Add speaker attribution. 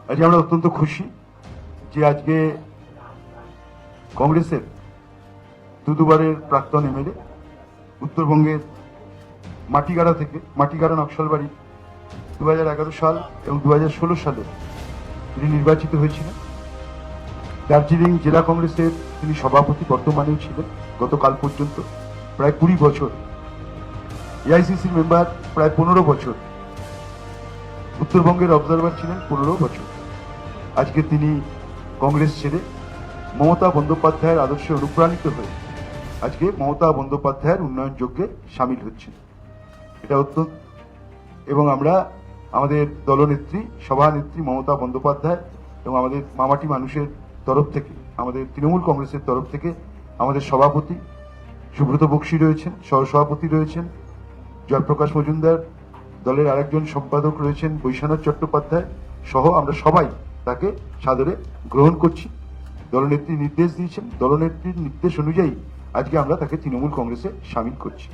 Speaker 1: আজকে আমরা অত্যন্ত খুশি যে আজকে কংগ্রেসের দুবারের প্রাক্তন এমএলএ উত্তরবঙ্গের মাটিগাড়া নকশালবাড়ি 2011 সাল এবং 2016 সালে তিনি নির্বাচিত হয়েছিলেন। দার্জিলিং জেলা কংগ্রেসের তিনি সভাপতি বর্তমানেও ছিলেন গতকাল পর্যন্ত প্রায় 20 বছর, এআইসিসির মেম্বার প্রায় 15 বছর, উত্তরবঙ্গের অবজারভার ছিলেন 15 বছর। আজকে তিনি কংগ্রেস ছেড়ে মমতা বন্দ্যোপাধ্যায়ের আদর্শে অনুপ্রাণিত হয়ে আজকে মমতা বন্দ্যোপাধ্যায়ের উন্নয়ন যজ্ঞে সামিল হচ্ছেন। এটা অত্যন্ত, এবং আমরা আমাদের দলনেত্রী সভানেত্রী মমতা বন্দ্যোপাধ্যায় এবং আমাদের মামাটি মানুষের তরফ থেকে, আমাদের তৃণমূল কংগ্রেসের তরফ থেকে আমাদের সভাপতি সুব্রত বক্সী রয়েছেন, সহসভাপতি রয়েছেন জয়প্রকাশ মজুমদার, দলের আরেকজন সম্পাদক রয়েছেন বৈশ্বনাথ চট্টোপাধ্যায় সহ আমরা সবাই তাকে সাদরে গ্রহণ করছি। দলনেত্রী নির্দেশ দিয়েছেন, দলনেত্রীর নির্দেশ অনুযায়ী আজকে আমরা তাকে তৃণমূল কংগ্রেসে সামিল করছি।